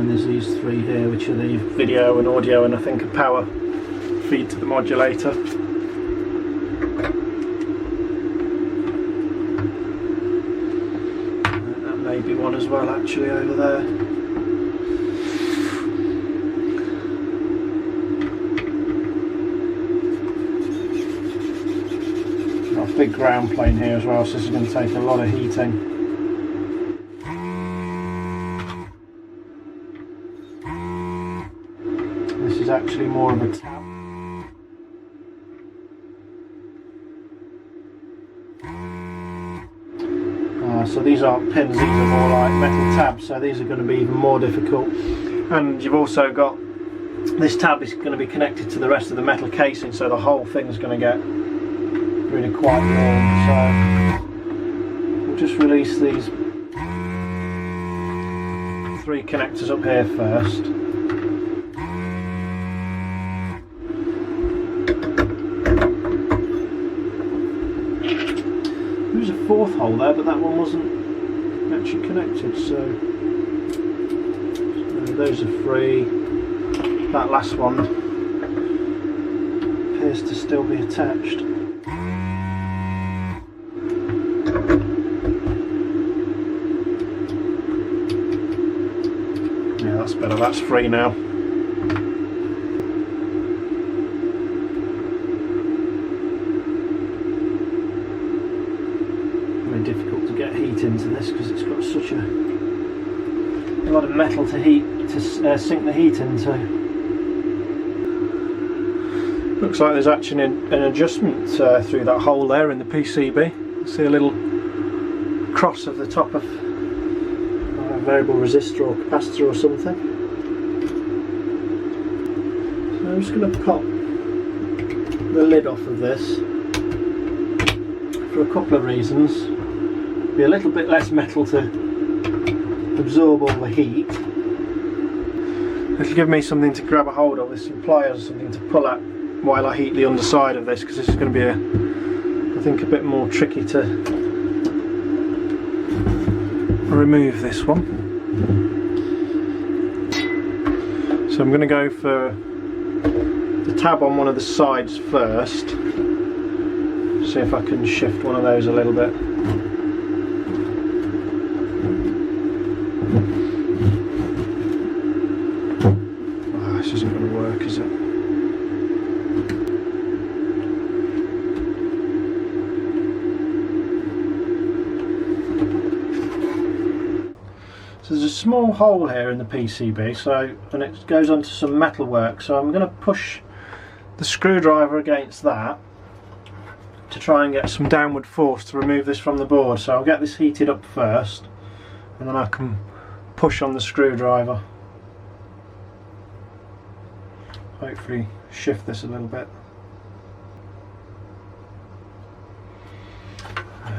then there's these three here, which are the video and audio and I think a power feed to the modulator. That may be one as well actually over there. Got a big ground plane here as well, so this is going to take a lot of heating. This is actually more of a tab. So these aren't pins, these are more like metal tabs, so these are going to be even more difficult. And you've also got, this tab is going to be connected to the rest of the metal casing, so the whole thing's going to get really quite warm. So we'll just release these three connectors up here first. There's a fourth hole there, but that one wasn't actually connected, so those are free. That last one appears to still be attached. Yeah, that's better, that's free now. Difficult to get heat into this because it's got such a lot of metal to heat to sink the heat into. Looks like there's actually an adjustment through that hole there in the PCB. You see a little cross of the top of a variable resistor or capacitor or something. So I'm just going to pop the lid off of this for a couple of reasons. Be a little bit less metal to absorb all the heat. It'll give me something to grab a hold of, with some pliers or something to pull at while I heat the underside of this, because this is going to be I think a bit more tricky to remove this one. So I'm going to go for the tab on one of the sides first. See if I can shift one of those a little bit. This isn't going to work, is it? So there's a small hole here in the PCB, and it goes onto some metal work, so I'm going to push the screwdriver against that to try and get some downward force to remove this from the board. So I'll get this heated up first and then I can push on the screwdriver. Hopefully shift this a little bit.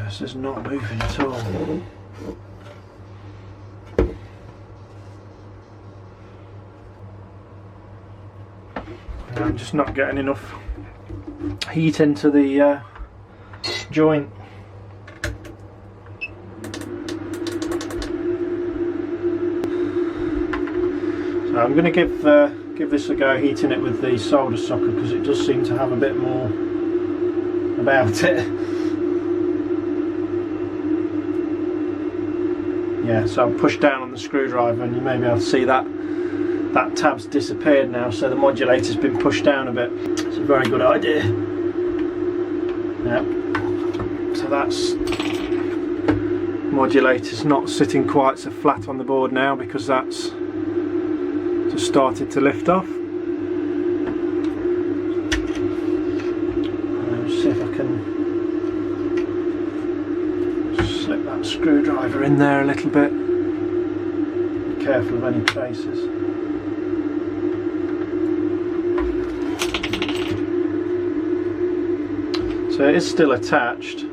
This is not moving at all. I'm just not getting enough heat into the joint. So I'm going to give this a go, heating it with the solder socket, because it does seem to have a bit more about it. Yeah, so I'll push down on the screwdriver and you may be able to see that tab's disappeared now, so the modulator's been pushed down a bit. It's a very good idea. Yep. So that's modulator's not sitting quite so flat on the board now because that's just started to lift off. Let's see if I can slip that screwdriver in there a little bit. Be careful of any traces. So it is still attached. So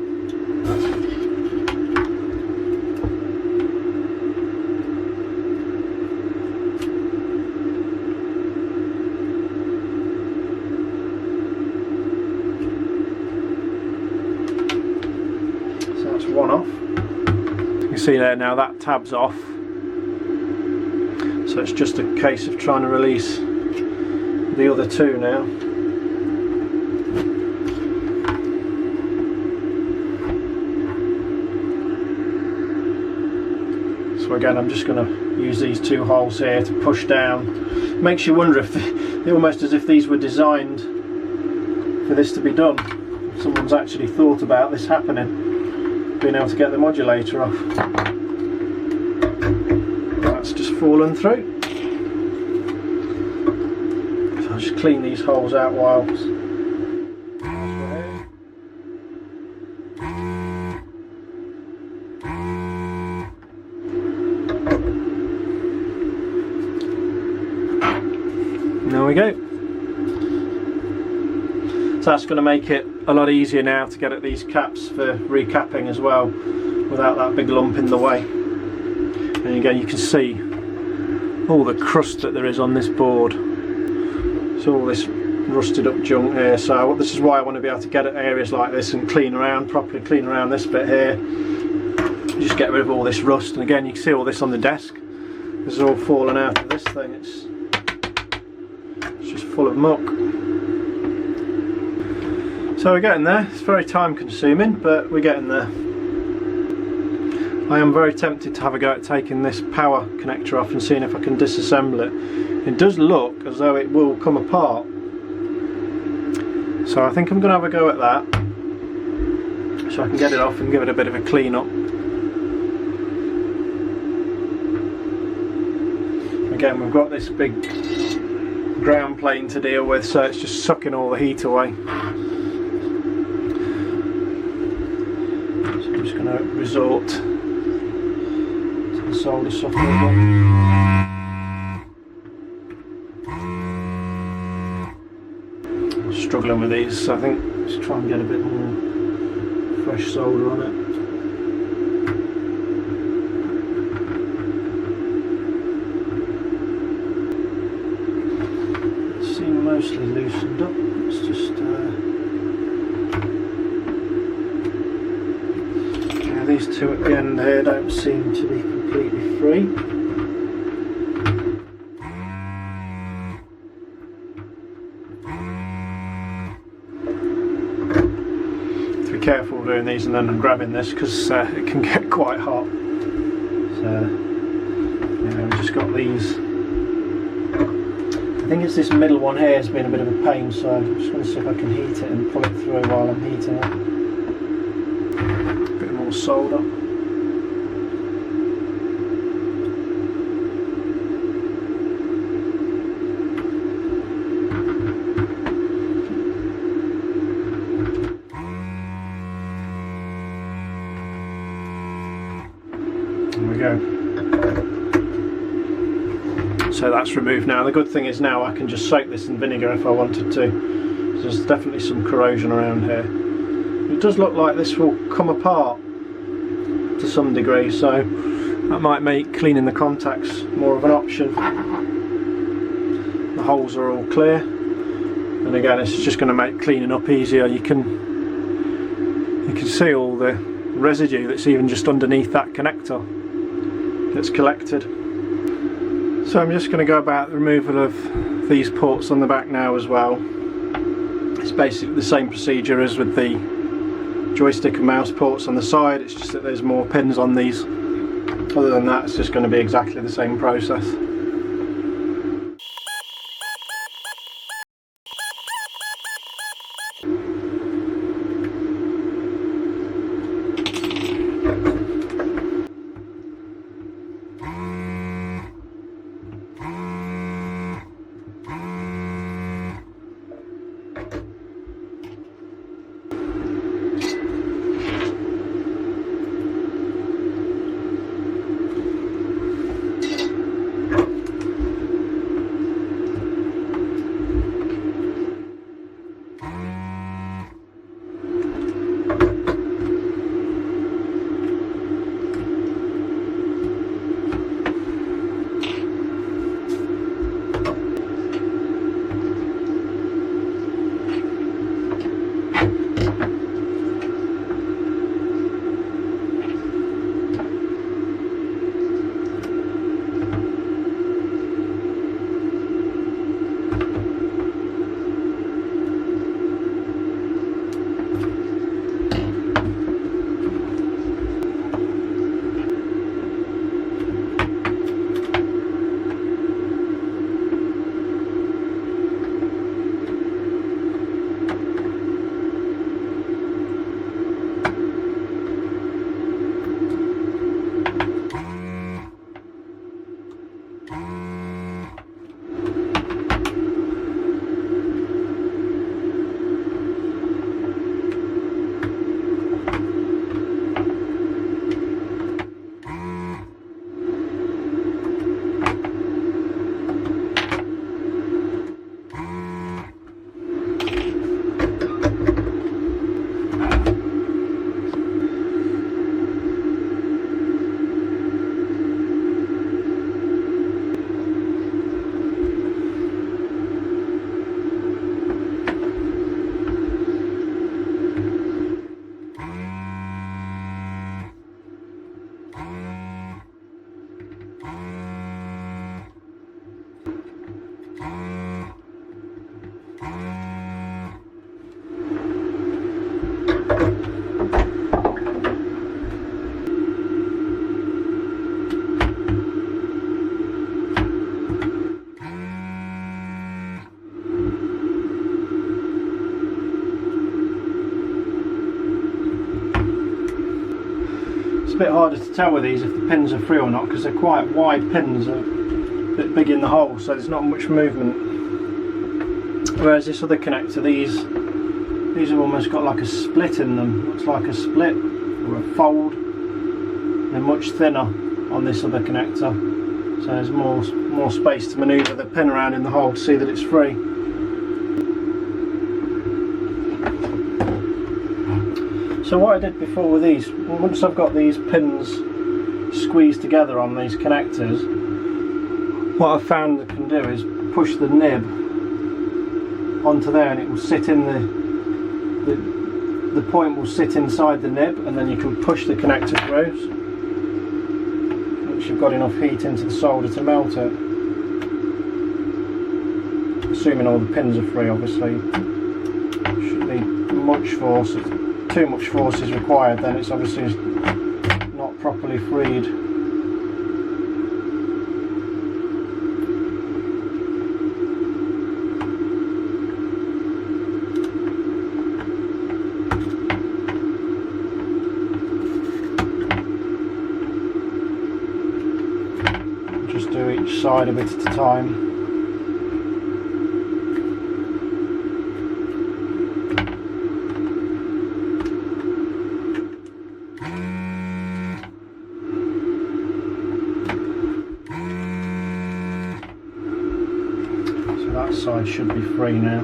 that's one off. You can see there now that tab's off. So it's just a case of trying to release the other two now. So again, I'm just going to use these two holes here to push down. Makes you wonder if they're almost as if these were designed for this to be done. Someone's actually thought about this happening, being able to get the modulator off. That's just fallen through. So I'll just clean these holes out whilst. There we go. So that's going to make it a lot easier now to get at these caps for recapping as well, without that big lump in the way. And again, you can see all the crust that there is on this board. So all this rusted up junk here. So this is why I want to be able to get at areas like this and clean around, properly clean around this bit here. Just get rid of all this rust. And again, you can see all this on the desk. This is all fallen out of this thing. It's just full of muck. So we're getting there. It's very time consuming, but we're getting there. I am very tempted to have a go at taking this power connector off and seeing if I can disassemble it. It does look as though it will come apart. So I think I'm going to have a go at that, so I can get it off and give it a bit of a clean up. Again, we've got this big ground plane to deal with, so it's just sucking all the heat away. So I'm just going to resort to the solder softener again. I'm struggling with these, so I think just try and get a bit more fresh solder on it. Mostly loosened up. It's just yeah, these two at the end here don't seem to be completely free. To be careful doing these and then grabbing this, because it can get quite hot. So yeah, we've just got these. I think it's this middle one here has been a bit of a pain, so I'm just going to see if I can heat it and pull it through while I'm heating it. A bit more solder. There we go. So that's removed now. The good thing is now I can just soak this in vinegar if I wanted to. There's definitely some corrosion around here. It does look like this will come apart to some degree, so that might make cleaning the contacts more of an option. The holes are all clear, and again, it's just going to make cleaning up easier. You can see all the residue that's even just underneath that connector that's collected. So I'm just going to go about the removal of these ports on the back now as well. It's basically the same procedure as with the joystick and mouse ports on the side, it's just that there's more pins on these. Other than that, it's just going to be exactly the same process. a bit harder to tell with these if the pins are free or not, because they're quite wide pins, a bit big in the hole, so there's not much movement. Whereas this other connector, these have almost got like a split in them. Looks like a split or a fold. They're much thinner on this other connector, so there's more space to manoeuvre the pin around in the hole to see that it's free. So what I did before with these, once I've got these pins squeezed together on these connectors, what I've found I can do is push the nib onto there, and it will sit in the point will sit inside the nib, and then you can push the connector through once you've got enough heat into the solder to melt it. Assuming all the pins are free, obviously. Shouldn't need much force. If too much force is required, then it's obviously not properly freed. Just do each side a bit at a time. So that side should be free now.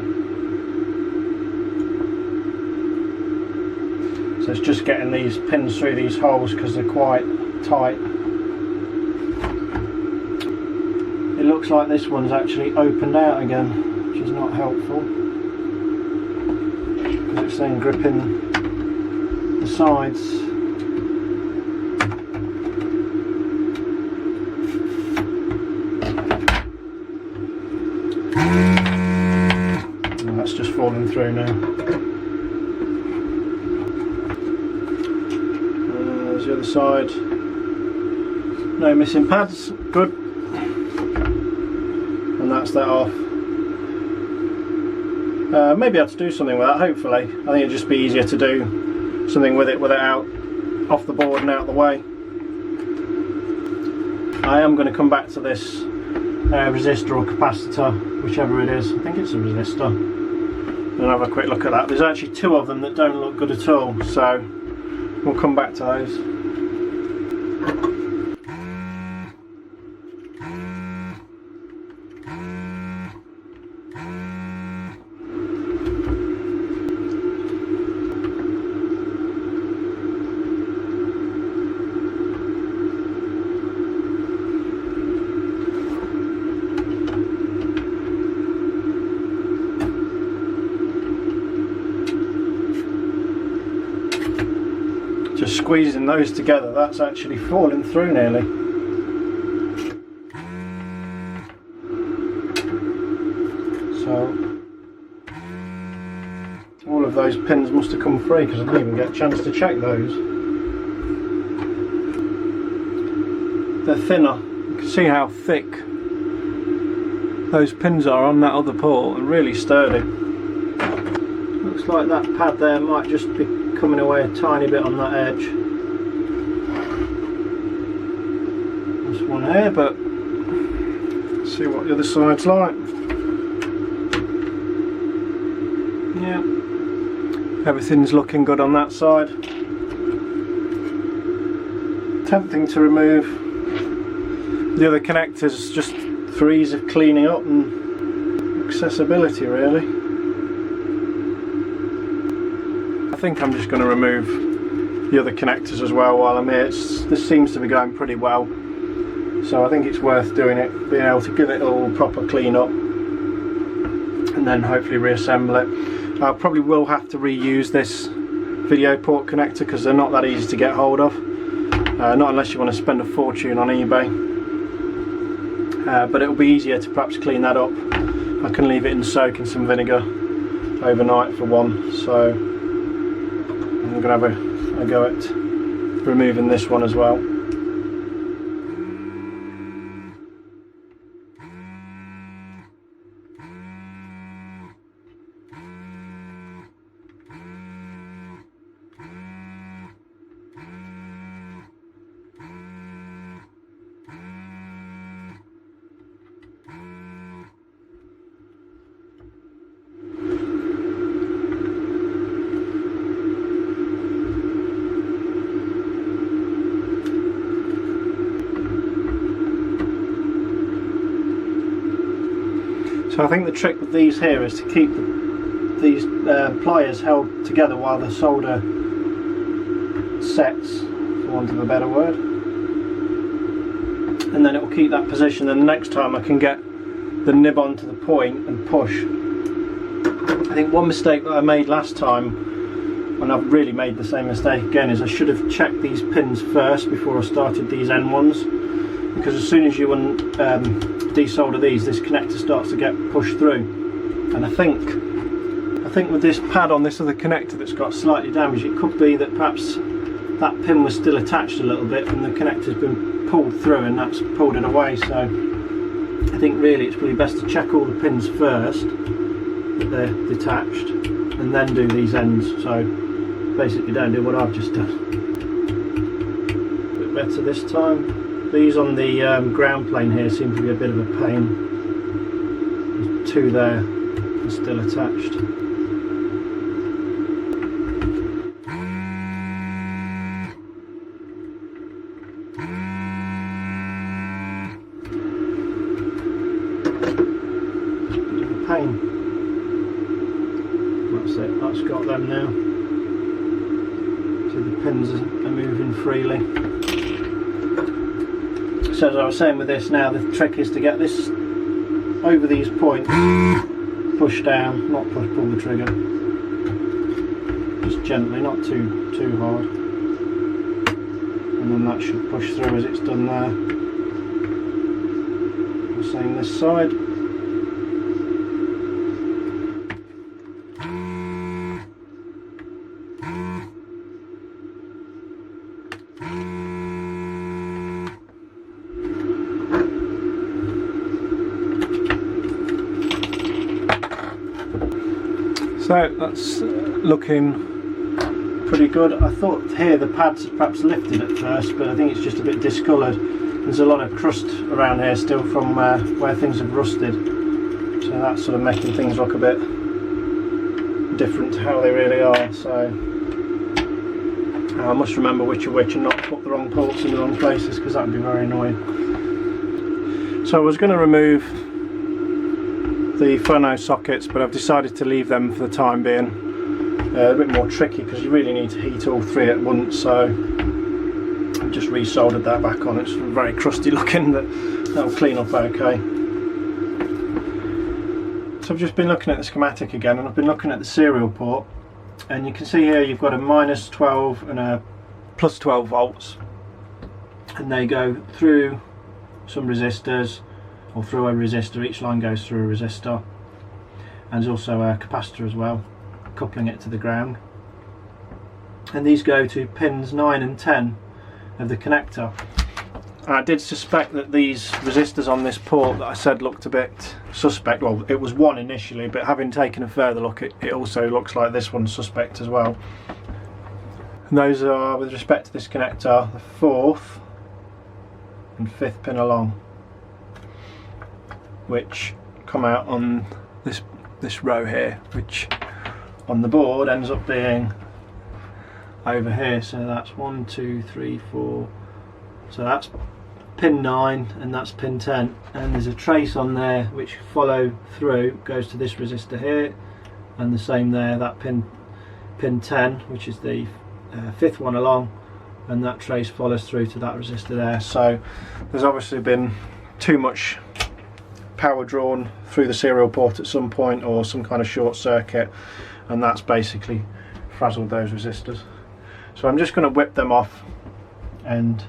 So it's just getting these pins through these holes because they're quite tight. It looks like this one's actually opened out again, which is not helpful, because it's then gripping the sides. And that's just falling through now. There's the other side. No missing pads, good. And that's that off. Maybe I have to do something with that, hopefully. I think it'd just be easier to do something with it out off the board and out of the way. I am going to come back to this resistor or capacitor, whichever it is. I think it's a resistor. And have a quick look at that. There's actually two of them that don't look good at all, so we'll come back to those. Just squeezing those together, that's actually falling through nearly. So all of those pins must have come free, because I didn't even get a chance to check those. They're thinner. You can see how thick those pins are on that other port, and really sturdy. Looks like that pad there might just be coming away a tiny bit on that edge. There's one here, but let's see what the other side's like. Yeah, everything's looking good on that side. Tempting to remove the other connectors just for ease of cleaning up and accessibility, really. I think I'm just going to remove the other connectors as well while I'm here. This seems to be going pretty well, so I think it's worth doing it, being able to give it all proper clean up and then hopefully reassemble it. I probably will have to reuse this video port connector because they're not that easy to get hold of, not unless you want to spend a fortune on eBay, but it'll be easier to perhaps clean that up. I can leave it in soak in some vinegar overnight for one, so I'm going to have a go at removing this one as well. So I think the trick with these here is to keep these pliers held together while the solder sets, for want of a better word, and then it will keep that position, and the next time I can get the nib onto the point and push. I think one mistake that I made last time, when I've really made the same mistake again, is I should have checked these pins first before I started these end ones, because as soon as you desolder these, this connector starts to get pushed through. And I think with this pad on this other connector that's got slightly damaged, it could be that perhaps that pin was still attached a little bit and the connector's been pulled through and that's pulled it away. So I think really it's probably best to check all the pins first, that they're detached, and then do these ends. So basically don't do what I've just done. A bit better this time. These on the ground plane here seem to be a bit of a pain. There's two there are still attached. Bit of a pain. That's it, that's got them now. So the pins are moving freely. So as I was saying with this now, the trick is to get this over these points, push down, not pull the trigger, just gently, not too hard, and then that should push through as it's done there. Same this side. So that's looking pretty good. I thought here the pads perhaps lifted at first, but I think it's just a bit discoloured. There's a lot of crust around here still from where things have rusted, so that's sort of making things look a bit different to how they really are. So I must remember which are which and not put the wrong ports in the wrong places, because that would be very annoying. So I was going to remove the phono sockets, but I've decided to leave them for the time being. A bit more tricky because you really need to heat all three at once, so I've just resoldered that back on. It's very crusty looking, but that'll clean up okay. So I've just been looking at the schematic again, and I've been looking at the serial port, and you can see here you've got a minus 12 and a plus 12 volts, and they go through some resistors, or through a resistor. Each line goes through a resistor, and there's also a capacitor as well, coupling it to the ground. And these go to pins 9 and 10 of the connector. And I did suspect that these resistors on this port that I said looked a bit suspect. Well, it was one initially, but having taken a further look, it also looks like this one's suspect as well. And those are, with respect to this connector, the 4th and 5th pin along, which come out on this row here, which on the board ends up being over here. So that's 1, 2, 3, 4. So that's pin 9 and that's pin 10, and there's a trace on there which follow through, goes to this resistor here, and the same there, that pin 10, which is the 5th one along, and that trace follows through to that resistor there. So there's obviously been too much power drawn through the serial port at some point, or some kind of short circuit, and that's basically frazzled those resistors. So I'm just going to whip them off, and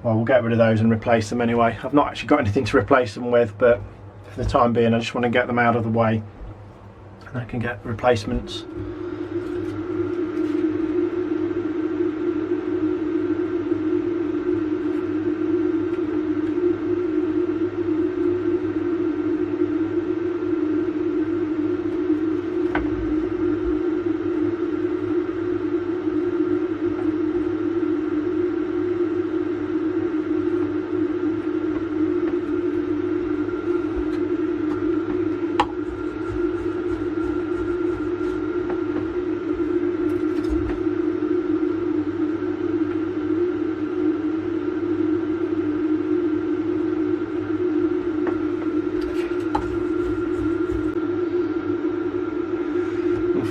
well, we'll get rid of those and replace them anyway. I've not actually got anything to replace them with, but for the time being I just want to get them out of the way, and I can get replacements.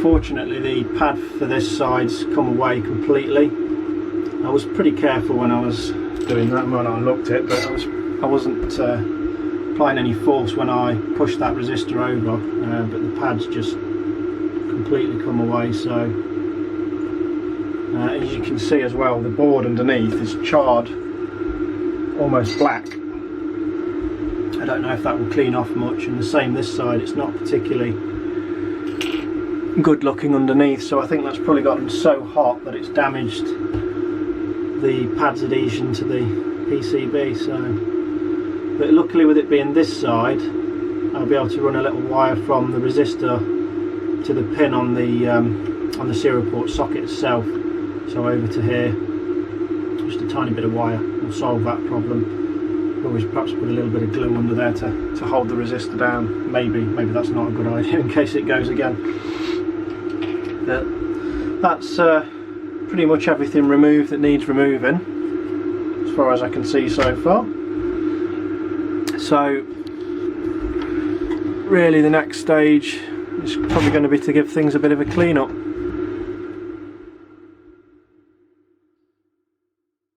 unfortunately the pad for this side's come away completely. I was pretty careful when I was doing that when I looked at it, but I wasn't applying any force when I pushed that resistor over, but the pad's just completely come away. So as you can see as well, the board underneath is charred, almost black. I don't know if that will clean off much, and the same this side, it's not particularly good looking underneath, so I think that's probably gotten so hot that it's damaged the pad's adhesion to the PCB. So, but luckily with it being this side, I'll be able to run a little wire from the resistor to the pin on the serial port socket itself, so over to here, just a tiny bit of wire will solve that problem. Always perhaps put a little bit of glue under there to hold the resistor down. Maybe that's not a good idea in case it goes again. But that's pretty much everything removed that needs removing, as far as I can see so far. So really the next stage is probably going to be to give things a bit of a clean up.